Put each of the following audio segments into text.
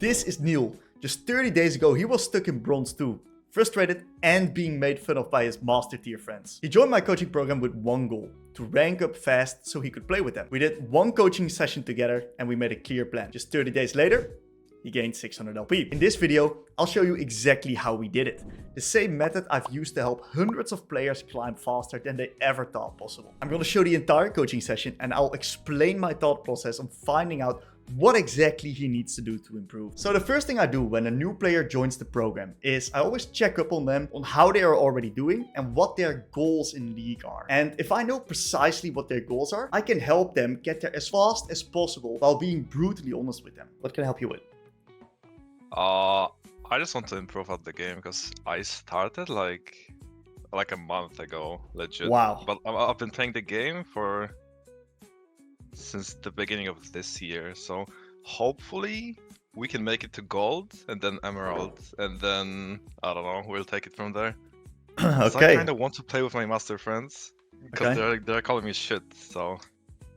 This is Neil. Just 30 days ago, he was stuck in Bronze 2, frustrated and being made fun of by his master tier friends. He joined my coaching program with one goal: to rank up fast so he could play with them. We did one coaching session together and we made a clear plan. Just 30 days later, he gained 600 LP. In this video, I'll show you exactly how we did it. The same method I've used to help hundreds of players climb faster than they ever thought possible. I'm gonna show the entire coaching session and I'll explain my thought process on finding out what exactly he needs to do to improve. So the first thing I do when a new player joins the program is I always check up on them on how they are already doing and what their goals in League are. And if I know precisely what their goals are, I can help them get there as fast as possible while being brutally honest with them. What can I help you with? I just want to improve at the game because I started like a month ago, legit. Wow. But I've been playing the game since the beginning of this year, so hopefully we can make it to gold and then emerald, and then I don't know, we'll take it from there. Okay. So I kind of want to play with my master friends because Okay. they're calling me shit. So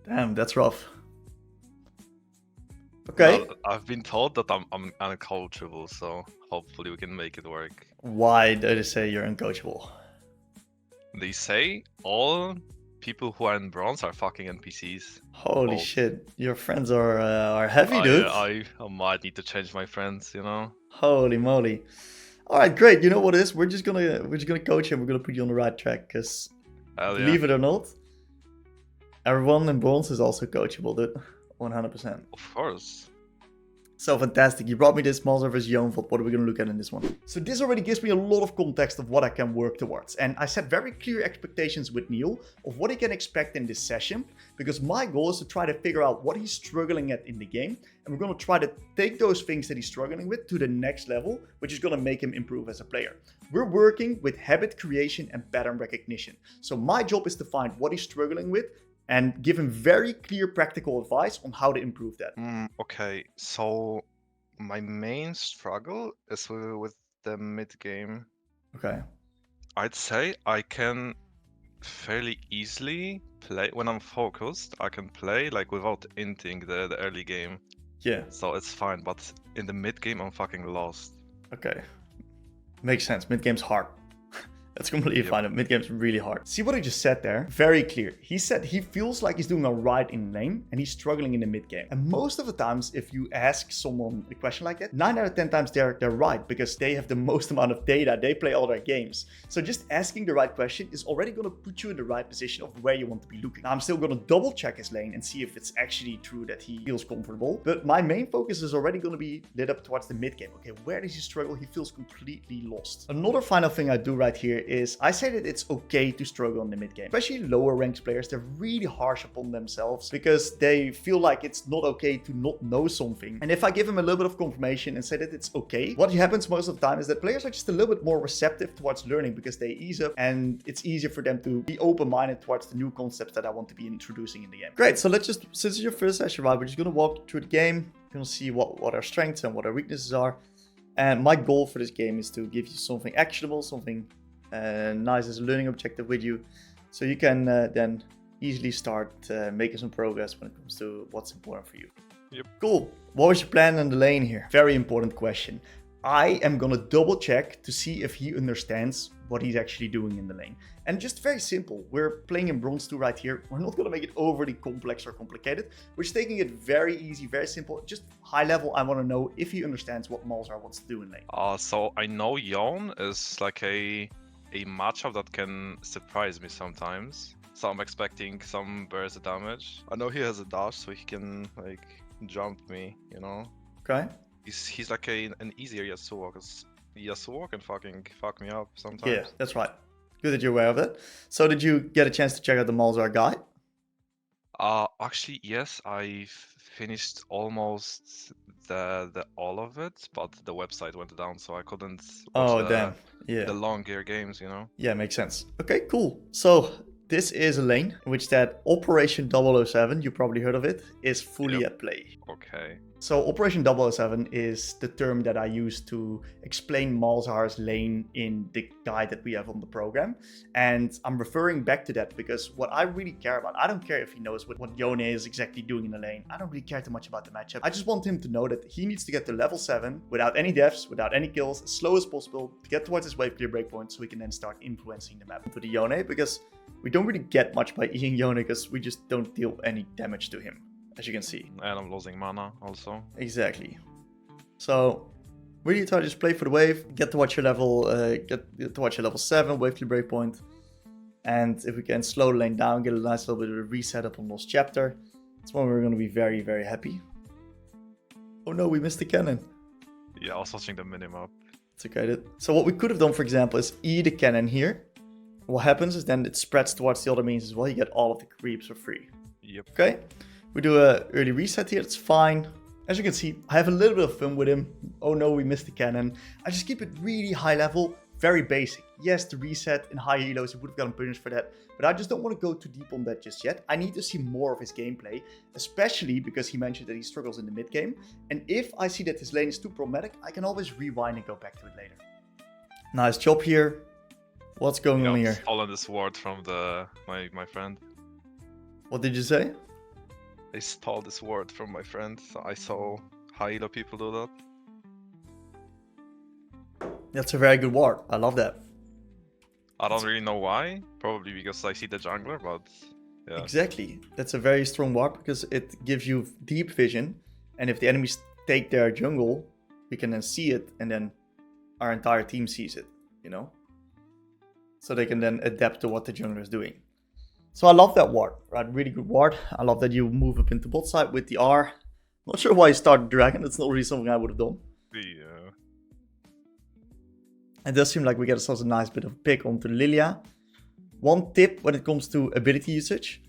Damn, that's rough. Okay. well, I've been told that I'm uncoachable, so hopefully we can make it work. Why do they say you're uncoachable? They say all people who are in bronze are fucking NPCs. Holy Oh. shit, your friends are heavy, dude. I might need to change my friends, you know. Holy moly. All right, great. You know what it is? We're just gonna coach you and we're gonna put you on the right track, because Hell yeah. believe it or not, everyone in bronze is also coachable, dude. 100%. Of course. So fantastic. You brought me this Malzahar vs. Yonvot. What are we going to look at in this one? So this already gives me a lot of context of what I can work towards. And I set very clear expectations with Neil of what he can expect in this session, because my goal is to try to figure out what he's struggling at in the game. And we're going to try to take those things that he's struggling with to the next level, which is going to make him improve as a player. We're working with habit creation and pattern recognition. So my job is to find what he's struggling with and give him very clear practical advice on how to improve that. Okay, so my main struggle is with the mid game. Okay. I'd say I can fairly easily play when I'm focused. I can play like without inting the early game, Yeah. so it's fine. But in the mid game, I'm fucking lost. Okay. Makes sense. Mid game's hard. That's completely fine. Mid game's really hard. See what he just said there? Very clear. He said he feels like he's doing alright in lane and he's struggling in the mid game. And most of the times, if you ask someone a question like that, 9 out of 10 times they're right, because they have the most amount of data. They play all their games. So just asking the right question is already going to put you in the right position of where you want to be looking. Now, I'm still going to double check his lane and see if it's actually true that he feels comfortable. But my main focus is already going to be lit up towards the mid game. Okay, where does he struggle? He feels completely lost. Another final thing I do right here is I say that it's okay to struggle in the mid game. Especially lower ranked players, they're really harsh upon themselves because they feel like it's not okay to not know something. And if I give them a little bit of confirmation and say that it's okay, what happens most of the time is that players are just a little bit more receptive towards learning because they ease up and it's easier for them to be open-minded towards the new concepts that I want to be introducing in the game. Great, so let's just, since it's your first session, right, we're just gonna walk through the game. We're gonna see what our strengths and what our weaknesses are. And my goal for this game is to give you something actionable, something nice as a learning objective with you, so you can then easily start making some progress when it comes to what's important for you. Yep. Cool. What was your plan in the lane here? Very important question. I am gonna double check to see if he understands what he's actually doing in the lane. And just very simple, we're playing in Bronze 2 right here. We're not gonna make it overly complex or complicated. We're just taking it very easy, very simple, just high level. I wanna know if he understands what Malzahar wants to do in lane. So I know Yon is like a matchup that can surprise me sometimes. So I'm expecting some burst damage. I know he has a dash, so he can like jump me, you know. Okay. He's like an easier Yasuo, because Yasuo can fucking fuck me up sometimes. Yeah, that's right. Good that you're aware of it. So did you get a chance to check out the Malzahar guide? Actually, yes, I finished almost the all of it, but the website went down, so I couldn't watch the longer games, you know? Yeah, makes sense. Okay, cool. So this is a lane in which that Operation 007, you probably heard of it, is fully at play. Okay. So Operation 007 is the term that I use to explain Malzahar's lane in the guide that we have on the program. And I'm referring back to that because what I really care about, I don't care if he knows what Yone is exactly doing in the lane. I don't really care too much about the matchup. I just want him to know that he needs to get to level 7 without any deaths, without any kills, as slow as possible to get towards his wave clear breakpoint so we can then start influencing the map to the Yone, because we don't really get much by eating Yone because we just don't deal any damage to him, as you can see. And I'm losing mana also. Exactly. So really try to just play for the wave, get to watch your level, get to watch your level 7 wave clear breakpoint, and if we can slow the lane down, get a nice little bit of a reset up on Lost Chapter, that's when we're going to be very, very happy. Oh no, we missed the cannon. Yeah, I was watching the minimap. It's okay. So what we could have done, for example, is E the cannon here. What happens is then it spreads towards the other means as well. You get all of the creeps for free. Yep. Okay. We do a early reset here. It's fine. As you can see, I have a little bit of fun with him. Oh no, we missed the cannon. I just keep it really high level, very basic. Yes, the reset in high helos, he would have gotten punished for that. But I just don't want to go too deep on that just yet. I need to see more of his gameplay, especially because he mentioned that he struggles in the mid game. And if I see that his lane is too problematic, I can always rewind and go back to it later. Nice job here. What's going on here? Stolen this ward from my friend. What did you say? I stole this word from my friend. I saw high elo people do that. That's a very good ward. I love that. I don't really know why. Probably because I see the jungler, but yeah. Exactly. That's a very strong ward because it gives you deep vision. And if the enemies take their jungle, we can then see it and then our entire team sees it, you know? So they can then adapt to what the jungler is doing. So I love that ward, right? Really good ward. I love that you move up into bot side with the R. Not sure why you started Dragon. That's not really something I would have done. Yeah. It does seem like we get ourselves a nice bit of pick onto Lilia. One tip when it comes to ability usage.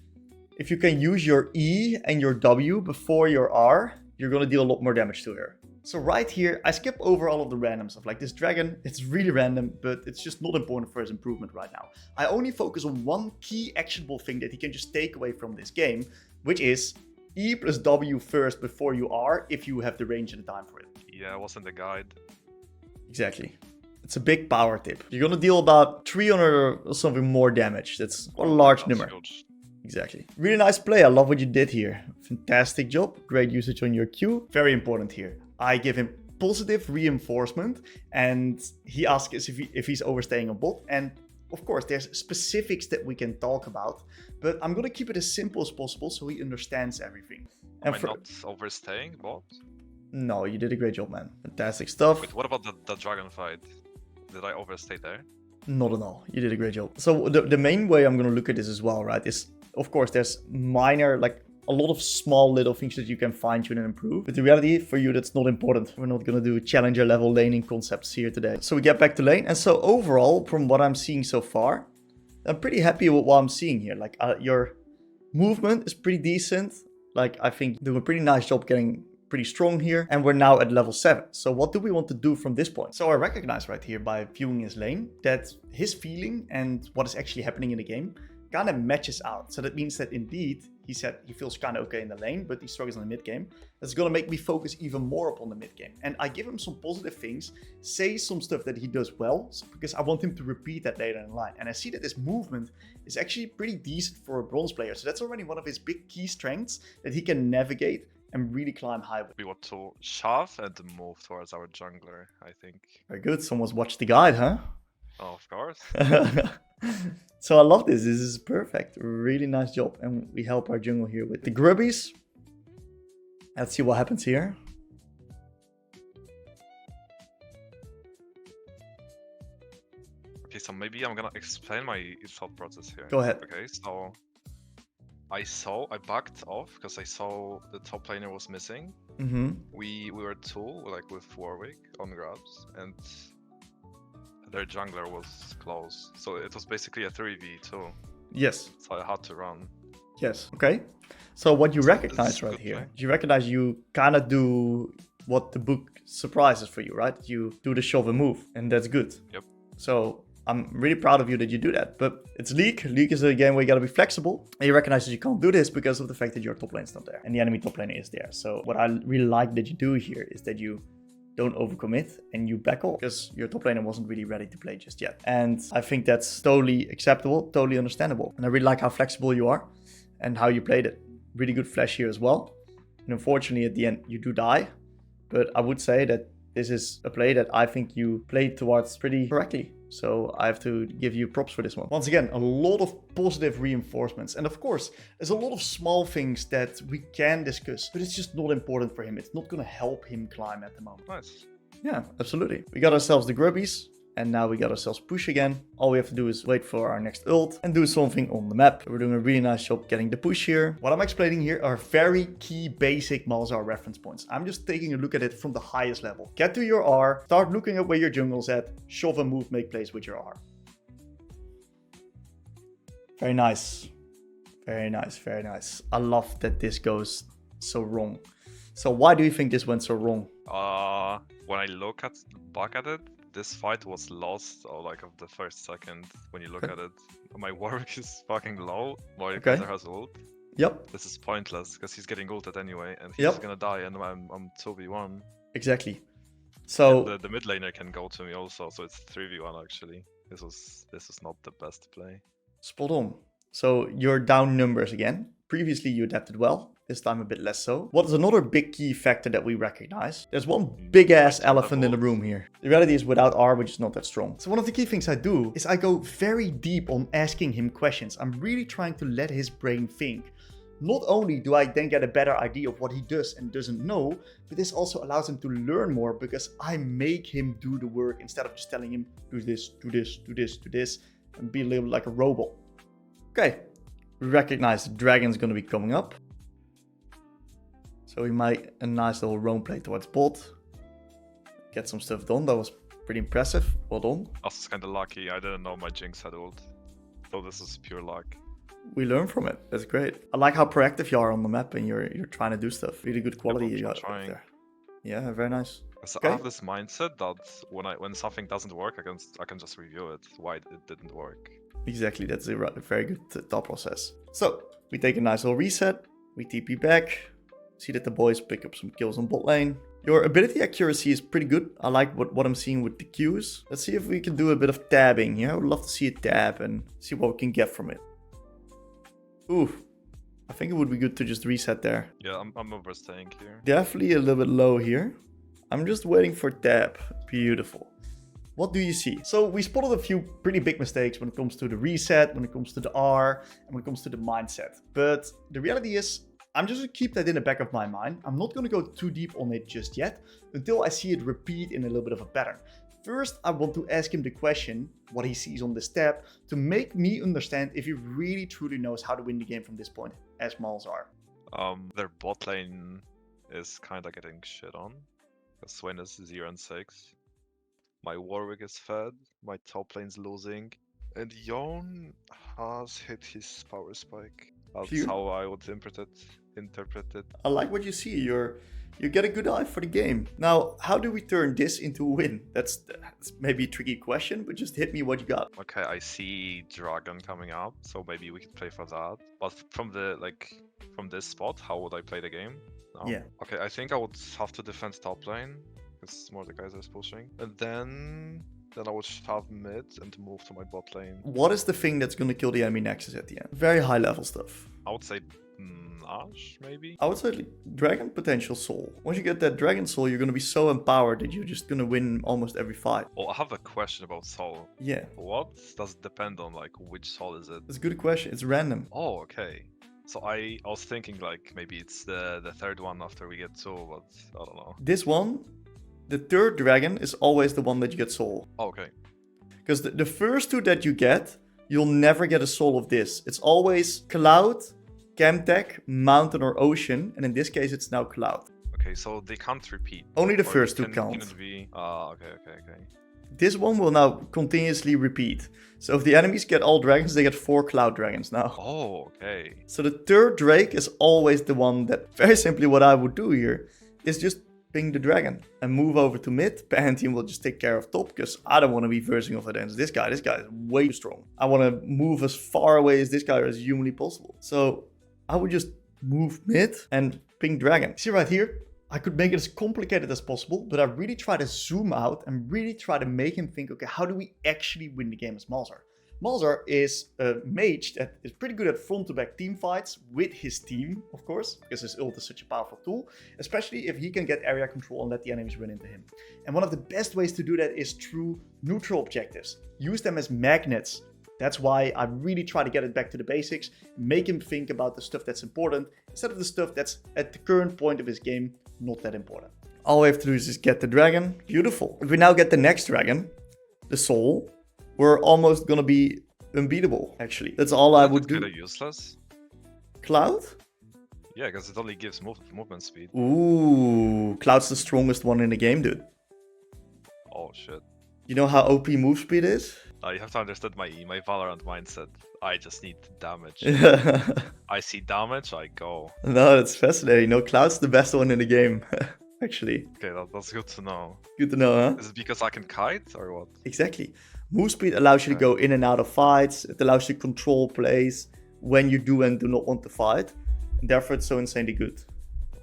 If you can use your E and your W before your R, you're going to deal a lot more damage to her. So right here, I skip over all of the random stuff. Like this dragon, it's really random, but it's just not important for his improvement right now. I only focus on one key actionable thing that he can just take away from this game, which is E plus W first before you R, if you have the range and the time for it. Yeah, it was in the guide. Exactly. It's a big power tip. You're going to deal about 300 or something more damage. That's quite a large number. Huge. Exactly. Really nice play. I love what you did here. Fantastic job. Great usage on your Q. Very important here. I give him positive reinforcement and he asks us if he's overstaying a bot. And of course, there's specifics that we can talk about, but I'm going to keep it as simple as possible so he understands everything. Am I not overstaying bot? No, you did a great job, man. Fantastic stuff. Wait, what about the dragon fight? Did I overstay there? Not at all. You did a great job. So the main way I'm going to look at this as well, right, is of course there's minor, like a lot of small little things that you can fine tune and improve. But the reality for you, that's not important. We're not going to do challenger level laning concepts here today. So we get back to lane. And so overall, from what I'm seeing so far, I'm pretty happy with what I'm seeing here. Like your movement is pretty decent. Like I think you do a pretty nice job getting pretty strong here. And we're now at level 7. So what do we want to do from this point? So I recognize right here by viewing his lane that his feeling and what is actually happening in the game kind of matches out. So that means that indeed, he said he feels kind of okay in the lane, but he struggles in the mid game. That's going to make me focus even more upon the mid game. And I give him some positive things, say some stuff that he does well, because I want him to repeat that later in the line. And I see that his movement is actually pretty decent for a bronze player. So that's already one of his big key strengths that he can navigate and really climb high with. We want to shove and move towards our jungler, I think. Very good. Someone's watched the guide, huh? Oh, of course. So I love this. This is perfect. Really nice job. And we help our jungle here with the grubbies. Let's see what happens here. Okay, so maybe I'm gonna explain my thought process here. Go ahead. Okay, so I backed off because I saw the top laner was missing. Mm-hmm. We were two, like with Warwick on grabs, and their jungler was close. So it was basically a 3v2. Yes. So I had to run. Yes. Okay. So what you recognize It's right good here, play. you recognize you kind of do what the book surprises for you, right? You do the shove and move, and that's good. Yep. So I'm really proud of you that you do that. But it's League. League is a game where you gotta be flexible. And you recognize that you can't do this because of the fact that your top lane's not there. And the enemy top lane is there. So what I really like that you do here is that you don't overcommit and you back off because your top laner wasn't really ready to play just yet. And I think that's totally acceptable, totally understandable. And I really like how flexible you are and how you played it. Really good flash here as well. And unfortunately at the end you do die. But I would say that this is a play that I think you played towards pretty correctly. So I have to give you props for this one. Once again, a lot of positive reinforcements. And of course, there's a lot of small things that we can discuss, but it's just not important for him. It's not going to help him climb at the moment. Nice. Yeah, absolutely. We got ourselves the Grubbies. And now we got ourselves push again. All we have to do is wait for our next ult and do something on the map. We're doing a really nice job getting the push here. What I'm explaining here are very key basic Malzahar reference points. I'm just taking a look at it from the highest level. Get to your R, start looking at where your jungle's at, shove and move, make plays with your R. Very nice. Very nice, very nice. I love that this goes so wrong. So why do you think this went so wrong? When I look back at it, this fight was lost, or like of the first second when you look at it. My Warwick is fucking low. My Kai'Sa has ult. Yep. This is pointless because he's getting ulted anyway, and he's gonna die, and I'm 2v1. Exactly. So the mid laner can go to me also, so it's 3v1 actually. This was not the best play. Spot on. So you're down numbers again. Previously you adapted well, this time a bit less so. What is another big key factor that we recognize? There's one big ass elephant in the room here. The reality is without R, which is not that strong. So one of the key things I do is I go very deep on asking him questions. I'm really trying to let his brain think. Not only do I then get a better idea of what he does and doesn't know, but this also allows him to learn more because I make him do the work instead of just telling him, do this, do this, do this, do this, and be a little like a robot. Okay. We recognize the dragon's going to be coming up. So we make a nice little roam play towards bot. Get some stuff done. That was pretty impressive. Well done. I was kind of lucky. I didn't know my Jinx had ult. So this is pure luck. We learn from it. That's great. I like how proactive you are on the map and you're trying to do stuff. Really good quality you got there. Yeah, very nice. So I have this mindset that when something doesn't work, I can just review it. Why it didn't work. Exactly, that's a very good thought process. So, we take a nice little reset, we TP back, see that the boys pick up some kills on bot lane. Your ability accuracy is pretty good. I like what I'm seeing with the Qs. Let's see if we can do a bit of tabbing here. I would love to see a tab and see what we can get from it. Ooh, I think it would be good to just reset there. Yeah, I'm overstaying here. Definitely a little bit low here. I'm just waiting for tab. Beautiful. What do you see? So we spotted a few pretty big mistakes when it comes to the reset, when it comes to the R, and when it comes to the mindset. But the reality is, I'm just going to keep that in the back of my mind. I'm not going to go too deep on it just yet, until I see it repeat in a little bit of a pattern. First, I want to ask him the question, what he sees on this tab, to make me understand if he really truly knows how to win the game from this point, as Malzahar. Their bot lane is kind of getting shit on. Swain is 0 and 6. My Warwick is fed, my top lane's losing, and Yone has hit his power spike. That's how I would interpret it. I like what you see. You get a good eye for the game. Now, how do we turn this into a win? That's maybe a tricky question, but just hit me what you got. Okay, I see Dragon coming up, so maybe we can play for that. But from this spot, how would I play the game? No. Yeah. Okay, I think I would have to defend top lane. Because more the guys are pushing. And then I would have mid and move to my bot lane. What is the thing that's going to kill the enemy nexus at the end? Very high level stuff. I would say Nash, maybe? I would say Dragon Potential Soul. Once you get that Dragon Soul, you're going to be so empowered that you're just going to win almost every fight. Oh, I have a question about Soul. Yeah. What does it depend on? Like, which Soul is it? That's a good question. It's random. Oh, okay. So I was thinking like maybe it's the third one after we get Soul, but I don't know. This one, the third dragon is always the one that you get soul. Oh, okay. Because the first two that you get, you'll never get a soul of this. It's always Cloud, Chemtech, Mountain or Ocean. And in this case, it's now Cloud. Okay, so they can't repeat. Only the first two count. Can it be... okay. This one will now continuously repeat. So if the enemies get all dragons, they get 4 Cloud Dragons now. Oh, okay. So the third Drake is always the one that... Very simply what I would do here is just ping the dragon and move over to mid. Pantheon will just take care of top because I don't want to be versing off against this guy. This guy is way too strong. I want to move as far away as this guy as humanly possible. So I would just move mid and ping dragon. See right here? I could make it as complicated as possible, but I really try to zoom out and really try to make him think, okay, how do we actually win the game as Malzahar? Malzahar is a mage that is pretty good at front-to-back team fights with his team, of course, because his ult is such a powerful tool, especially if he can get area control and let the enemies run into him. And one of the best ways to do that is through neutral objectives. Use them as magnets. That's why I really try to get it back to the basics, make him think about the stuff that's important, instead of the stuff that's at the current point of his game not that important. All we have to do is just get the dragon. Beautiful. If we now get the next dragon, the soul, we're almost gonna be unbeatable, actually. That's all I would do. Kind of useless. Cloud? Yeah, because it only gives movement speed. Ooh, Cloud's the strongest one in the game, dude. Oh shit. You know how OP move speed is? You have to understand my Valorant mindset. I just need damage. I see damage, I go. No, that's fascinating. No, Cloud's the best one in the game, actually. Okay, that's good to know. Good to know, huh? Is it because I can kite or what? Exactly. Move speed allows you to go in and out of fights. It allows you to control plays when you do and do not want to fight. And therefore, it's so insanely good.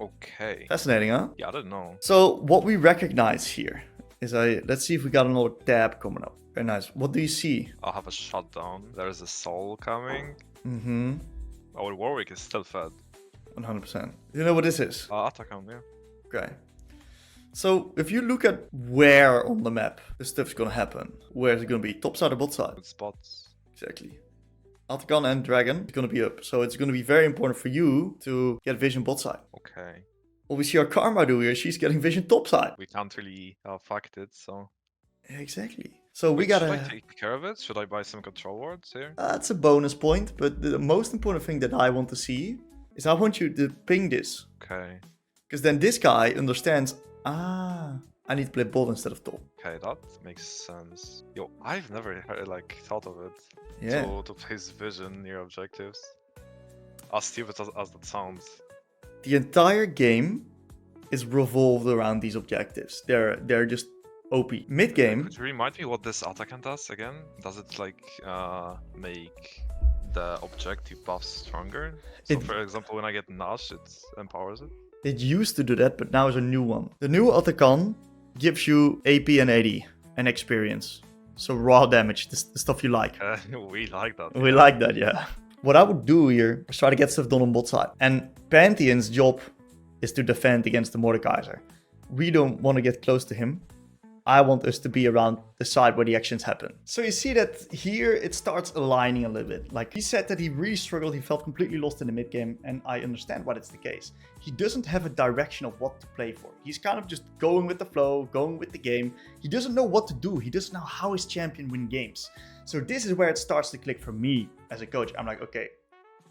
Okay. Fascinating, huh? Yeah, I don't know. So what we recognize here is let's see if we got another tab coming up. Very nice. What do you see? I'll have a shutdown. There's a soul coming. Mm-hmm. Our Warwick is still fed. 100%. You know what this is? Atacam, yeah. Okay. So if you look at where on the map this stuff's gonna happen, where is it gonna be? Top side or bot side? Good spots. Exactly. Altacan and Dragon is gonna be up. So it's gonna be very important for you to get vision bot side. Okay. What we see our Karma do here, she's getting vision top side. We can't really fuck it, so... Exactly. So we Wait, gotta... Should I take care of it? Should I buy some control wards here? That's a bonus point, but the most important thing that I want to see is I want you to ping this. Okay. Because then this guy understands, I need to play bot instead of top. Okay, that makes sense. Yo, I've never thought of it. Yeah. To place vision near objectives. As stupid as that sounds. The entire game is revolved around these objectives. They're just OP. Mid game. Could you remind me what this Atacant does again? Does it make the objective buffs stronger? So for example, when I get Nash, it empowers it? It used to do that, but now is a new one. The new Atakan gives you AP and AD and experience. So raw damage, the stuff you like. We like that. We like that, yeah. What I would do here is try to get stuff done on bot side. And Pantheon's job is to defend against the Mordekaiser. We don't want to get close to him. I want us to be around the side where the actions happen. So you see that here it starts aligning a little bit. Like he said that he really struggled, he felt completely lost in the mid game, and I understand why that's the case. He doesn't have a direction of what to play for. He's kind of just going with the flow, going with the game. He doesn't know what to do. He doesn't know how his champion win games. So this is where it starts to click for me as a coach. I'm like, okay,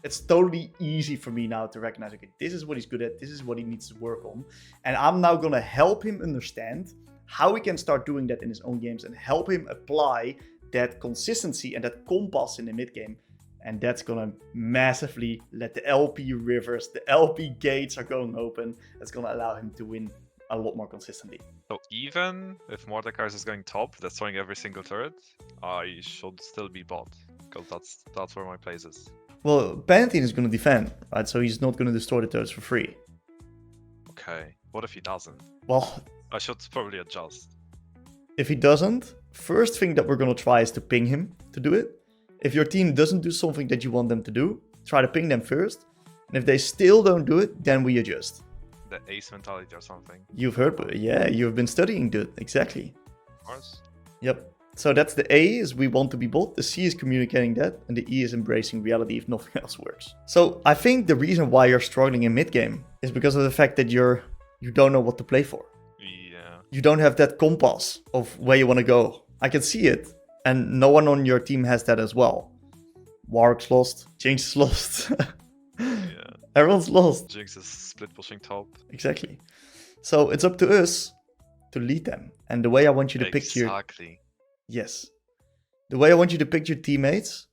it's totally easy for me now to recognize, okay, this is what he's good at, this is what he needs to work on. And I'm now gonna help him understand how he can start doing that in his own games and help him apply that consistency and that compass in the mid game. And that's gonna massively let the LP rivers, the LP gates are going open. That's gonna allow him to win a lot more consistently. So even if Mordekaiser is going top, destroying every single turret, I should still be bot, because that's where my place is. Well, Pantheon is gonna defend, right? So he's not gonna destroy the turrets for free. Okay, what if he doesn't? Well, I should probably adjust. if he doesn't, first thing that we're gonna try is to ping him to do it. If your team doesn't do something that you want them to do, try to ping them first. And if they still don't do it, then we adjust. The ace mentality or something. You've heard, yeah, you've been studying, dude. Exactly. Of course. Yep. So that's the A is we want to be bot, the C is communicating that, and the E is embracing reality if nothing else works. So I think the reason why you're struggling in mid game is because of the fact that you don't know what to play for. Yeah. You don't have that compass of where you want to go. I can see it, and no one on your team has that as well. Warwick's lost, Jinx is lost. Yeah. Everyone's lost. Jinx is split pushing top. Exactly. So it's up to us to lead them. And the way I want you to picture... Exactly. Yes. The way I want you to picture teammates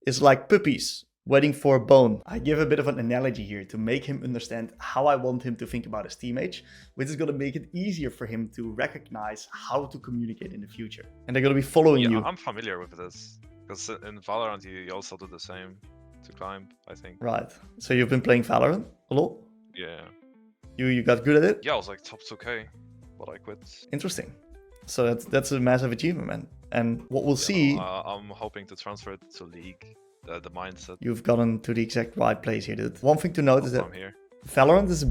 is like puppies waiting for a bone. I give a bit of an analogy here to make him understand how I want him to think about his teammates, which is going to make it easier for him to recognize how to communicate in the future. And they're going to be following Yeah, you. I'm familiar with this. Because in Valorant, you also do the same to climb, I think. Right. So you've been playing Valorant a lot? Yeah. You got good at it? Yeah, I was like top 2k, but I quit. Interesting. So that's a massive achievement, man. And what we'll see... I'm hoping to transfer it to League, the mindset. You've gotten to the exact right place here, dude. One thing to note is that I'm here. Valorant is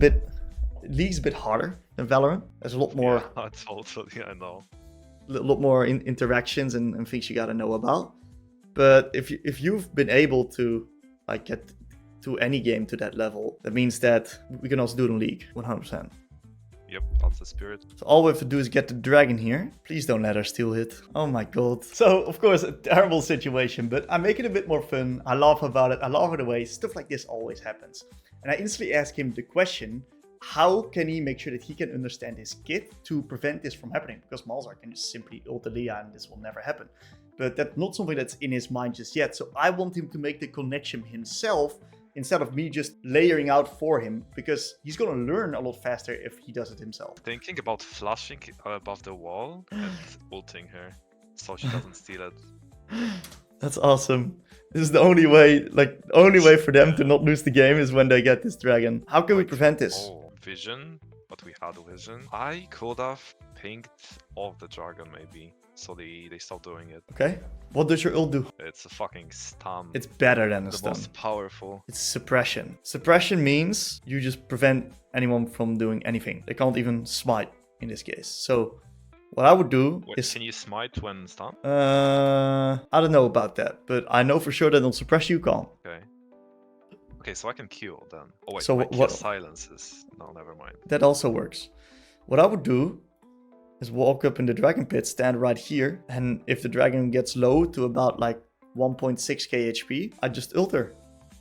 League's a bit harder than Valorant. There's a lot more... Yeah, totally, I know. A lot more interactions and things you gotta know about. But if you've been able to like get to any game to that level, that means that we can also do it in League, 100%. Yep, that's the spirit. So all we have to do is get the dragon here. Please don't let her steal hit. Oh my god. So, of course, a terrible situation, but I make it a bit more fun. I laugh about it. I laugh it away. Stuff like this always happens. And I instantly ask him the question, how can he make sure that he can understand his kit to prevent this from happening? Because Malzahar can just simply ult Leah and this will never happen. But that's not something that's in his mind just yet. So I want him to make the connection himself instead of me just layering out for him, because he's going to learn a lot faster if he does it himself. Thinking about flashing above the wall and ulting her so she doesn't steal it. That's awesome. This is the only way, like, the only way for them to not lose the game is when they get this dragon. How can we prevent this? Oh, vision, but we had vision. I could have pinged off the dragon maybe, so they stopped doing it. Okay. What does your ult do? It's a fucking stun. It's better than a the stun. most powerful. It's suppression. Suppression means you just prevent anyone from doing anything. They can't even smite in this case. So what I would do Wait, is... can you smite when stunned? I don't know about that, but I know for sure that on suppress you can't. Okay. Okay, so I can Q then. Oh wait, So my what- Q silences. No, never mind. That also works. What I would do is walk up in the dragon pit, stand right here, and if the dragon gets low to about like 1.6k HP, I just ult her.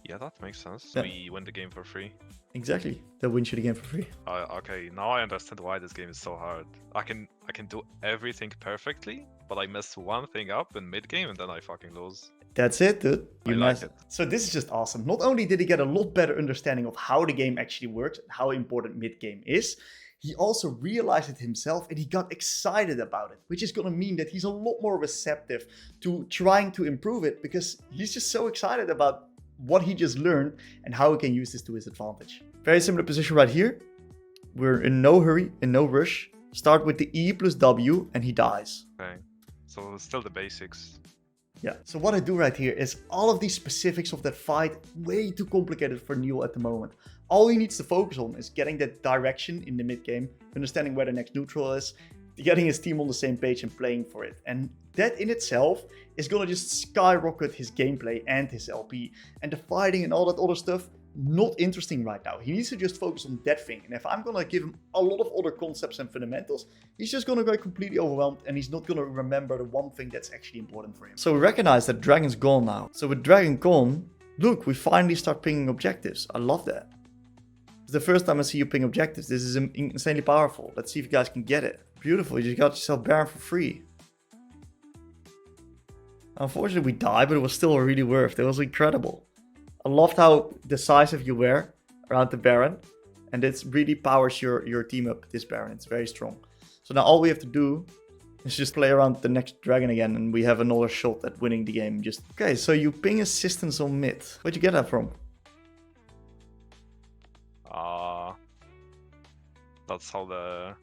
Yeah, that makes sense. Yeah. We win the game for free. Exactly. That wins you the game for free. Okay, now I understand why this game is so hard. I can do everything perfectly, but I mess one thing up in mid game and then I fucking lose. That's it, dude. I like it. So this is just awesome. Not only did he get a lot better understanding of how the game actually works, and how important mid game is, he also realized it himself and he got excited about it, which is going to mean that he's a lot more receptive to trying to improve it, because he's just so excited about what he just learned and how he can use this to his advantage. Very similar position right here. We're in no hurry, in no rush. Start with the E plus W and he dies. Okay, so still the basics. Yeah, so what I do right here is all of these specifics of that fight, way too complicated for Neil at the moment. All he needs to focus on is getting that direction in the mid game, understanding where the next neutral is, getting his team on the same page and playing for it. And that in itself is gonna just skyrocket his gameplay and his LP. And the fighting and all that other stuff, not interesting right now. He needs to just focus on that thing. And if I'm gonna give him a lot of other concepts and fundamentals, he's just gonna go completely overwhelmed and he's not gonna remember the one thing that's actually important for him. So we recognize that Dragon's gone now. So with Dragon gone, look, we finally start pinging objectives. I love that. It's the first time I see you ping objectives. This is insanely powerful. Let's see if you guys can get it. Beautiful, you just got yourself Baron for free. Unfortunately we died, but it was still really worth. It was incredible. I loved how decisive you were around the Baron. And it really powers your team up, this Baron. It's very strong. So now all we have to do is just play around the next dragon again. And we have another shot at winning the game. Okay, so you ping assistance on mid. Where'd you get that from? That's how the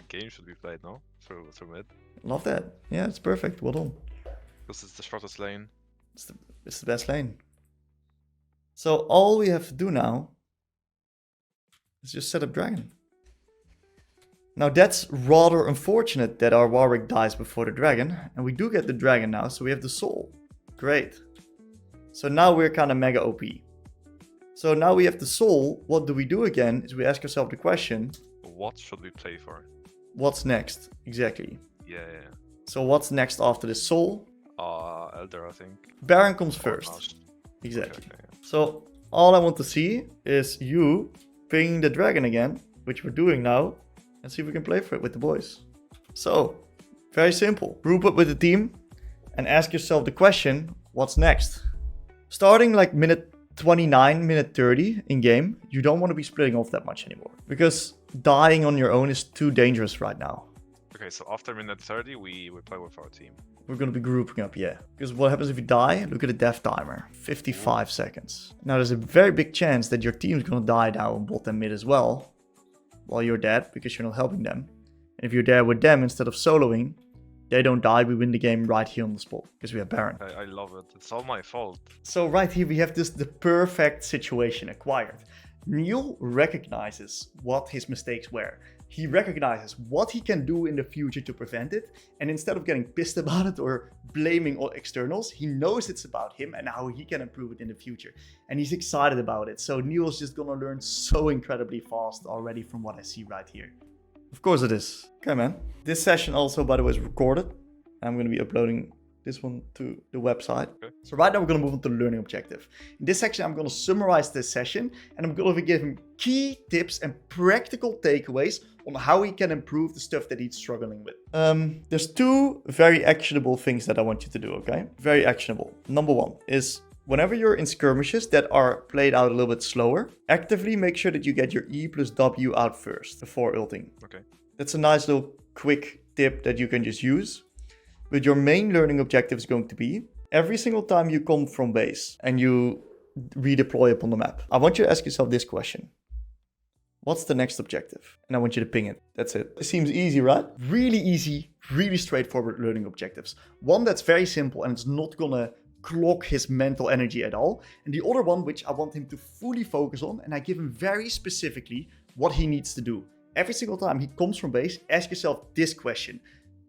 game should be played, no? Through mid. Love that. Yeah, it's perfect. Well done. Because it's the shortest lane. It's the best lane. So all we have to do now is just set up dragon. Now that's rather unfortunate that our Warwick dies before the dragon. And we do get the dragon now, so we have the soul. Great. So now we're kind of mega OP. So now we have the soul. What do we do again is we ask ourselves the question. What should we play for? What's next? Exactly. Yeah. So what's next after the soul? Elder, I think. Baron comes Or first. Nash. Exactly. Okay. So all I want to see is you ping the dragon again, which we're doing now, and see if we can play for it with the boys. So, very simple. Group up with the team and ask yourself the question, what's next? Starting like minute 29, minute 30 in game, you don't want to be splitting off that much anymore. Because dying on your own is too dangerous right now. Okay, so after minute 30, we play with our team. We're going to be grouping up, yeah. Because what happens if you die? Look at the death timer. 55 seconds. Now there's a very big chance that your team's going to die now on bot and mid as well. While you're dead, because you're not helping them. And if you're there with them instead of soloing, they don't die, we win the game right here on the spot. Because we have Baron. I love it. It's all my fault. So right here we have the perfect situation acquired. Neil recognizes what his mistakes were. He recognizes what he can do in the future to prevent it. And instead of getting pissed about it or blaming all externals, he knows it's about him and how he can improve it in the future. And he's excited about it. So Neil's just gonna learn so incredibly fast already from what I see right here. Of course it is. Okay, man. This session also, by the way, is recorded. I'm going to be uploading this one to the website. Okay. So right now we're going to move on to the learning objective. In this section, I'm going to summarize this session and I'm going to give him key tips and practical takeaways on how he can improve the stuff that he's struggling with. There's two very actionable things that I want you to do, okay? Very actionable. Number one is whenever you're in skirmishes that are played out a little bit slower, actively make sure that you get your E plus W out first before ulting. Okay. That's a nice little quick tip that you can just use. But your main learning objective is going to be every single time you come from base and you redeploy upon the map, I want you to ask yourself this question. What's the next objective? And I want you to ping it. That's it. It seems easy, right? Really easy, really straightforward learning objectives. One that's very simple and it's not gonna clog his mental energy at all. And the other one, which I want him to fully focus on, and I give him very specifically what he needs to do. Every single time he comes from base, ask yourself this question.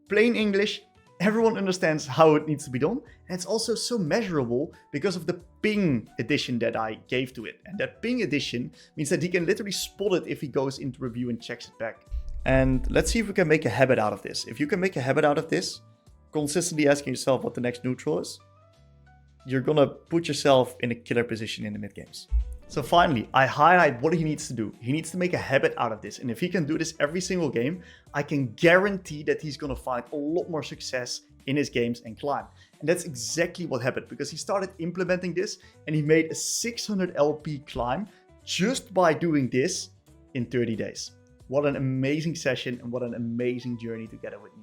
Plain English, everyone understands how it needs to be done. And it's also so measurable because of the ping addition that I gave to it. And that ping addition means that he can literally spot it if he goes into review and checks it back. And let's see if we can make a habit out of this. If you can make a habit out of this, consistently asking yourself what the next neutral is, you're gonna put yourself in a killer position in the mid games. So finally, I highlight what he needs to do. He needs to make a habit out of this. And if he can do this every single game, I can guarantee that he's gonna find a lot more success in his games and climb. And that's exactly what happened because he started implementing this and he made a 600 LP climb just by doing this in 30 days. What an amazing session and what an amazing journey together with Neil.